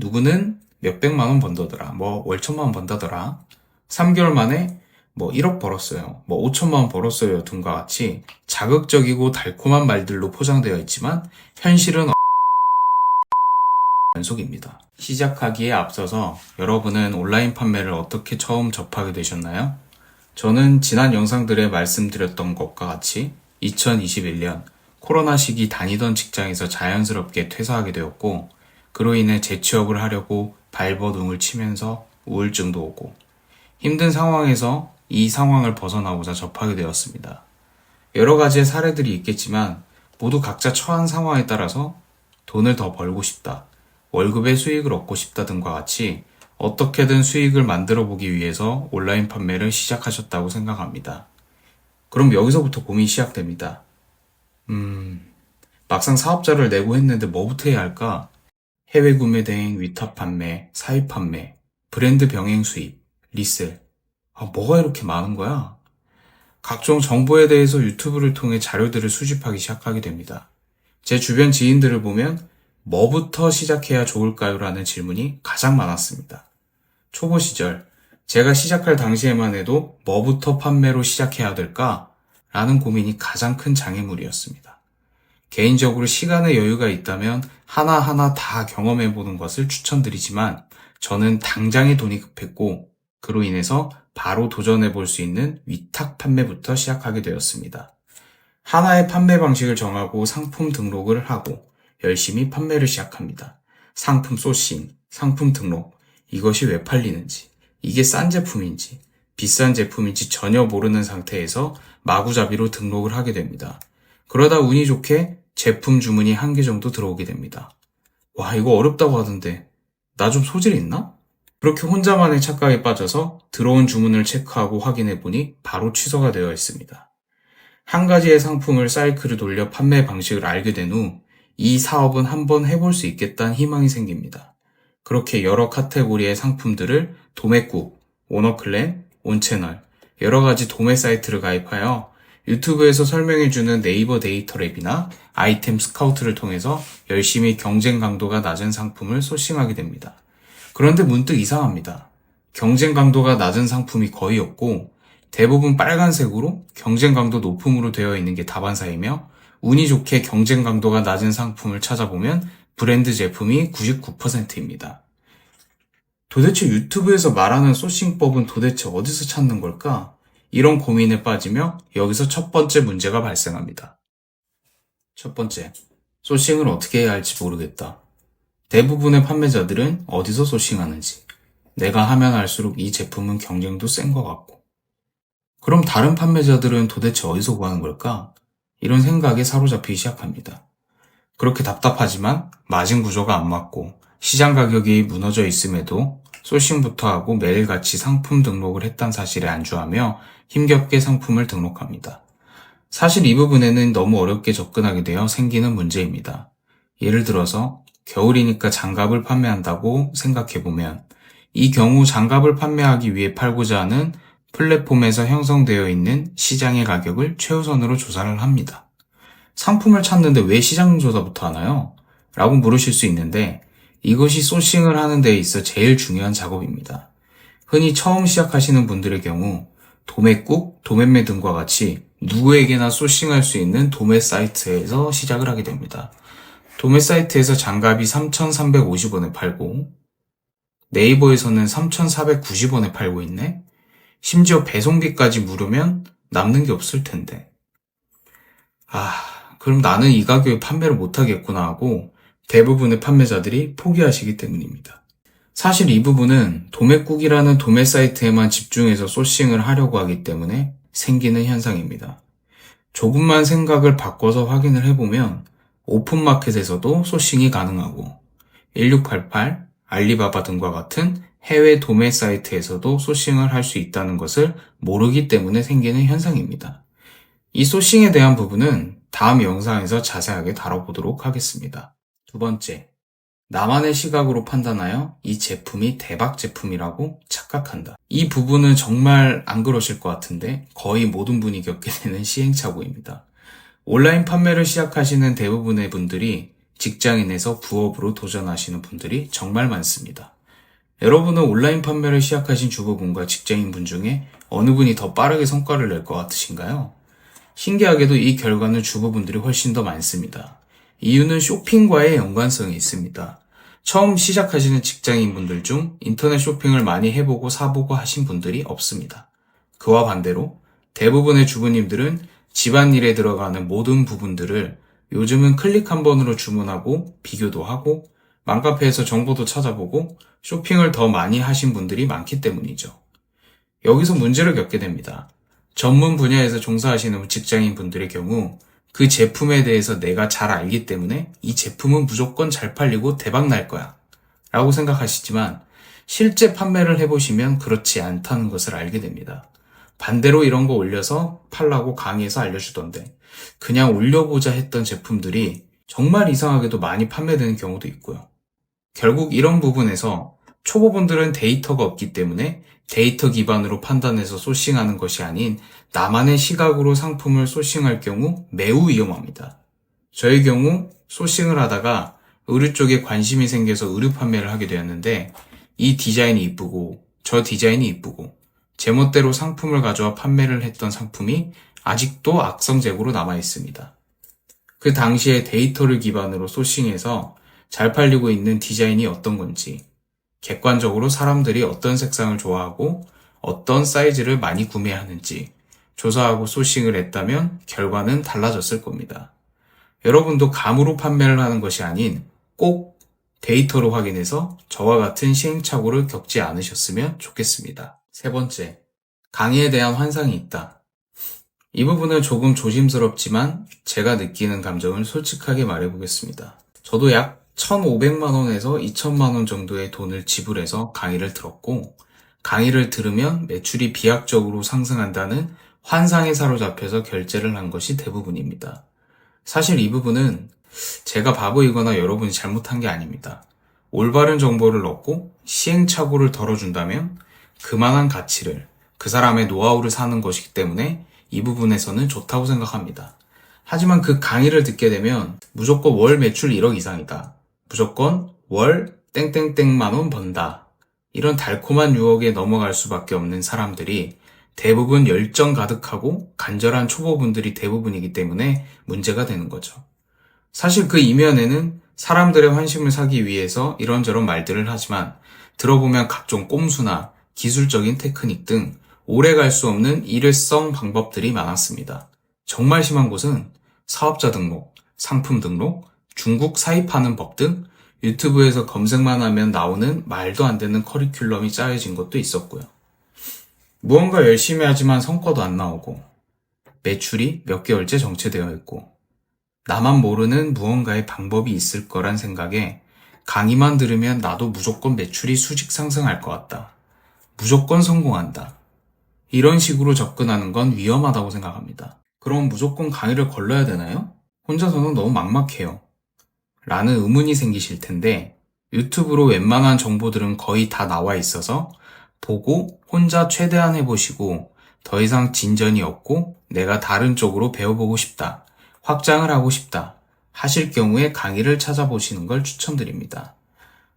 누구는 몇백만 원 번다더라. 월 천만 원 번다더라. 3개월 만에 1억 벌었어요. 5천만 원 벌었어요. 등과 같이 자극적이고 달콤한 말들로 포장되어 있지만 현실은 연속입니다. 시작하기에 앞서서 여러분은 온라인 판매를 어떻게 처음 접하게 되셨나요? 저는 지난 영상들에 말씀드렸던 것과 같이 2021년 코로나 시기 다니던 직장에서 자연스럽게 퇴사하게 되었고, 그로 인해 재취업을 하려고 발버둥을 치면서 우울증도 오고, 힘든 상황에서 이 상황을 벗어나고자 접하게 되었습니다. 여러 가지의 사례들이 있겠지만 모두 각자 처한 상황에 따라서 돈을 더 벌고 싶다, 월급의 수익을 얻고 싶다 등과 같이 어떻게든 수익을 만들어 보기 위해서 온라인 판매를 시작하셨다고 생각합니다. 그럼 여기서부터 고민이 시작됩니다. 막상 사업자를 내고 했는데 뭐부터 해야 할까? 해외 구매 대행, 위탁 판매, 사입 판매, 브랜드 병행 수입, 리셀. 뭐가 이렇게 많은 거야? 각종 정보에 대해서 유튜브를 통해 자료들을 수집하기 시작하게 됩니다. 제 주변 지인들을 보면 뭐부터 시작해야 좋을까요? 라는 질문이 가장 많았습니다. 초보 시절, 제가 시작할 당시에만 해도 뭐부터 판매로 시작해야 될까? 라는 고민이 가장 큰 장애물이었습니다. 개인적으로 시간의 여유가 있다면 하나하나 다 경험해보는 것을 추천드리지만 저는 당장의 돈이 급했고, 그로 인해서 바로 도전해볼 수 있는 위탁 판매부터 시작하게 되었습니다. 하나의 판매 방식을 정하고 상품 등록을 하고 열심히 판매를 시작합니다. 상품 소싱, 상품 등록, 이것이 왜 팔리는지, 이게 싼 제품인지, 비싼 제품인지 전혀 모르는 상태에서 마구잡이로 등록을 하게 됩니다. 그러다 운이 좋게 제품 주문이 1개 정도 들어오게 됩니다. 와, 이거 어렵다고 하던데 나 좀 소질 있나? 그렇게 혼자만의 착각에 빠져서 들어온 주문을 체크하고 확인해보니 바로 취소가 되어 있습니다. 한 가지의 상품을 사이클을 돌려 판매 방식을 알게 된 후 이 사업은 한번 해볼 수 있겠다는 희망이 생깁니다. 그렇게 여러 카테고리의 상품들을 도매국, 오너클랜, 온채널, 여러 가지 도매 사이트를 가입하여 유튜브에서 설명해주는 네이버 데이터랩이나 아이템 스카우트를 통해서 열심히 경쟁 강도가 낮은 상품을 소싱하게 됩니다. 그런데 문득 이상합니다. 경쟁 강도가 낮은 상품이 거의 없고 대부분 빨간색으로 경쟁 강도 높음으로 되어 있는 게 다반사이며, 운이 좋게 경쟁 강도가 낮은 상품을 찾아보면 브랜드 제품이 99%입니다. 도대체 유튜브에서 말하는 소싱법은 도대체 어디서 찾는 걸까? 이런 고민에 빠지며 여기서 첫 번째 문제가 발생합니다. 첫 번째, 소싱을 어떻게 해야 할지 모르겠다. 대부분의 판매자들은 어디서 소싱하는지, 내가 하면 할수록 이 제품은 경쟁도 센 것 같고, 그럼 다른 판매자들은 도대체 어디서 구하는 걸까? 이런 생각에 사로잡히기 시작합니다. 그렇게 답답하지만 마진 구조가 안 맞고 시장 가격이 무너져 있음에도 소싱부터 하고 매일같이 상품 등록을 했다는 사실에 안주하며 힘겹게 상품을 등록합니다. 사실 이 부분에는 너무 어렵게 접근하게 되어 생기는 문제입니다. 예를 들어서 겨울이니까 장갑을 판매한다고 생각해보면 이 경우 장갑을 판매하기 위해 팔고자 하는 플랫폼에서 형성되어 있는 시장의 가격을 최우선으로 조사를 합니다. 상품을 찾는데 왜 시장 조사부터 하나요? 라고 물으실 수 있는데 이것이 소싱을 하는 데 있어 제일 중요한 작업입니다. 흔히 처음 시작하시는 분들의 경우 도매국, 도매매 등과 같이 누구에게나 소싱할 수 있는 도매 사이트에서 시작을 하게 됩니다. 도매 사이트에서 장갑이 3,350원에 팔고 네이버에서는 3,490원에 팔고 있네? 심지어 배송비까지 무료면 남는 게 없을 텐데. 그럼 나는 이 가격에 판매를 못하겠구나 하고 대부분의 판매자들이 포기하시기 때문입니다. 사실 이 부분은 도매국이라는 도매 사이트에만 집중해서 소싱을 하려고 하기 때문에 생기는 현상입니다. 조금만 생각을 바꿔서 확인을 해보면 오픈마켓에서도 소싱이 가능하고 1688, 알리바바 등과 같은 해외 도매 사이트에서도 소싱을 할 수 있다는 것을 모르기 때문에 생기는 현상입니다. 이 소싱에 대한 부분은 다음 영상에서 자세하게 다뤄보도록 하겠습니다. 두 번째, 나만의 시각으로 판단하여 이 제품이 대박 제품이라고 착각한다. 이 부분은 정말 안 그러실 것 같은데 거의 모든 분이 겪게 되는 시행착오입니다. 온라인 판매를 시작하시는 대부분의 분들이 직장인에서 부업으로 도전하시는 분들이 정말 많습니다. 여러분은 온라인 판매를 시작하신 주부분과 직장인분 중에 어느 분이 더 빠르게 성과를 낼 것 같으신가요? 신기하게도 이 결과는 주부분들이 훨씬 더 많습니다. 이유는 쇼핑과의 연관성이 있습니다. 처음 시작하시는 직장인분들 중 인터넷 쇼핑을 많이 해보고 사보고 하신 분들이 없습니다. 그와 반대로 대부분의 주부님들은 집안일에 들어가는 모든 부분들을 요즘은 클릭 한 번으로 주문하고 비교도 하고 맘카페에서 정보도 찾아보고 쇼핑을 더 많이 하신 분들이 많기 때문이죠. 여기서 문제를 겪게 됩니다. 전문 분야에서 종사하시는 직장인 분들의 경우 그 제품에 대해서 내가 잘 알기 때문에 이 제품은 무조건 잘 팔리고 대박 날 거야 라고 생각하시지만 실제 판매를 해보시면 그렇지 않다는 것을 알게 됩니다. 반대로 이런 거 올려서 팔라고 강의에서 알려주던데 그냥 올려보자 했던 제품들이 정말 이상하게도 많이 판매되는 경우도 있고요. 결국 이런 부분에서 초보분들은 데이터가 없기 때문에 데이터 기반으로 판단해서 소싱하는 것이 아닌 나만의 시각으로 상품을 소싱할 경우 매우 위험합니다. 저의 경우 소싱을 하다가 의류 쪽에 관심이 생겨서 의류 판매를 하게 되었는데 이 디자인이 이쁘고 저 디자인이 이쁘고 제멋대로 상품을 가져와 판매를 했던 상품이 아직도 악성재고로 남아 있습니다. 그 당시에 데이터를 기반으로 소싱해서 잘 팔리고 있는 디자인이 어떤 건지, 객관적으로 사람들이 어떤 색상을 좋아하고 어떤 사이즈를 많이 구매하는지 조사하고 소싱을 했다면 결과는 달라졌을 겁니다. 여러분도 감으로 판매를 하는 것이 아닌 꼭 데이터로 확인해서 저와 같은 시행착오를 겪지 않으셨으면 좋겠습니다. 세 번째, 강의에 대한 환상이 있다. 이 부분은 조금 조심스럽지만 제가 느끼는 감정을 솔직하게 말해보겠습니다. 저도 약 1,500만 원에서 2,000만 원 정도의 돈을 지불해서 강의를 들었고 강의를 들으면 매출이 비약적으로 상승한다는 환상에 사로잡혀서 결제를 한 것이 대부분입니다. 사실 이 부분은 제가 바보이거나 여러분이 잘못한 게 아닙니다. 올바른 정보를 얻고 시행착오를 덜어준다면 그만한 가치를 그 사람의 노하우를 사는 것이기 때문에 이 부분에서는 좋다고 생각합니다. 하지만 그 강의를 듣게 되면 무조건 월 매출 1억 이상이다. 무조건 월 땡땡땡만 원 번다. 이런 달콤한 유혹에 넘어갈 수밖에 없는 사람들이 대부분 열정 가득하고 간절한 초보분들이 대부분이기 때문에 문제가 되는 거죠. 사실 그 이면에는 사람들의 환심을 사기 위해서 이런저런 말들을 하지만 들어보면 각종 꼼수나 기술적인 테크닉 등 오래 갈 수 없는 일회성 방법들이 많았습니다. 정말 심한 곳은 사업자 등록, 상품 등록, 중국 사입하는 법 등 유튜브에서 검색만 하면 나오는 말도 안 되는 커리큘럼이 짜여진 것도 있었고요. 무언가 열심히 하지만 성과도 안 나오고 매출이 몇 개월째 정체되어 있고 나만 모르는 무언가의 방법이 있을 거란 생각에 강의만 들으면 나도 무조건 매출이 수직 상승할 것 같다. 무조건 성공한다. 이런 식으로 접근하는 건 위험하다고 생각합니다. 그럼 무조건 강의를 걸러야 되나요? 혼자서는 너무 막막해요. 라는 의문이 생기실 텐데 유튜브로 웬만한 정보들은 거의 다 나와 있어서 보고 혼자 최대한 해보시고 더 이상 진전이 없고 내가 다른 쪽으로 배워보고 싶다, 확장을 하고 싶다 하실 경우에 강의를 찾아보시는 걸 추천드립니다.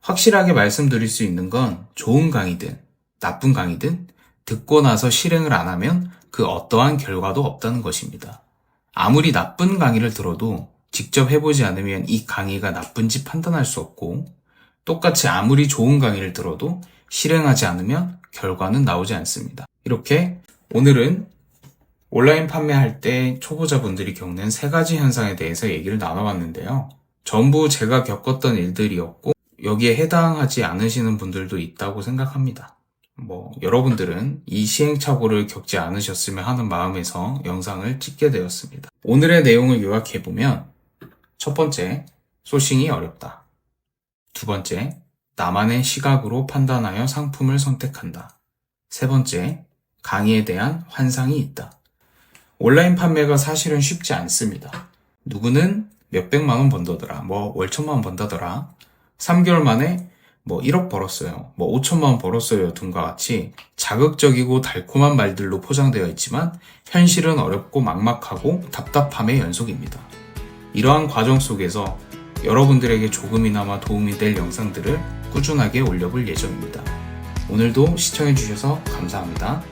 확실하게 말씀드릴 수 있는 건 좋은 강의든 나쁜 강의든 듣고 나서 실행을 안 하면 그 어떠한 결과도 없다는 것입니다. 아무리 나쁜 강의를 들어도 직접 해보지 않으면 이 강의가 나쁜지 판단할 수 없고 똑같이 아무리 좋은 강의를 들어도 실행하지 않으면 결과는 나오지 않습니다. 이렇게 오늘은 온라인 판매할 때 초보자분들이 겪는 3가지 현상에 대해서 얘기를 나눠봤는데요. 전부 제가 겪었던 일들이었고 여기에 해당하지 않으시는 분들도 있다고 생각합니다. 여러분들은 이 시행착오를 겪지 않으셨으면 하는 마음에서 영상을 찍게 되었습니다. 오늘의 내용을 요약해보면 첫 번째, 소싱이 어렵다. 두 번째, 나만의 시각으로 판단하여 상품을 선택한다. 세 번째, 강의에 대한 환상이 있다. 온라인 판매가 사실은 쉽지 않습니다. 누구는 몇백만 원 번다더라, 월 1,000만 원 번다더라, 3개월 만에 1억 벌었어요, 5천만 원 벌었어요 등과 같이 자극적이고 달콤한 말들로 포장되어 있지만 현실은 어렵고 막막하고 답답함의 연속입니다. 이러한 과정 속에서 여러분들에게 조금이나마 도움이 될 영상들을 꾸준하게 올려볼 예정입니다. 오늘도 시청해주셔서 감사합니다.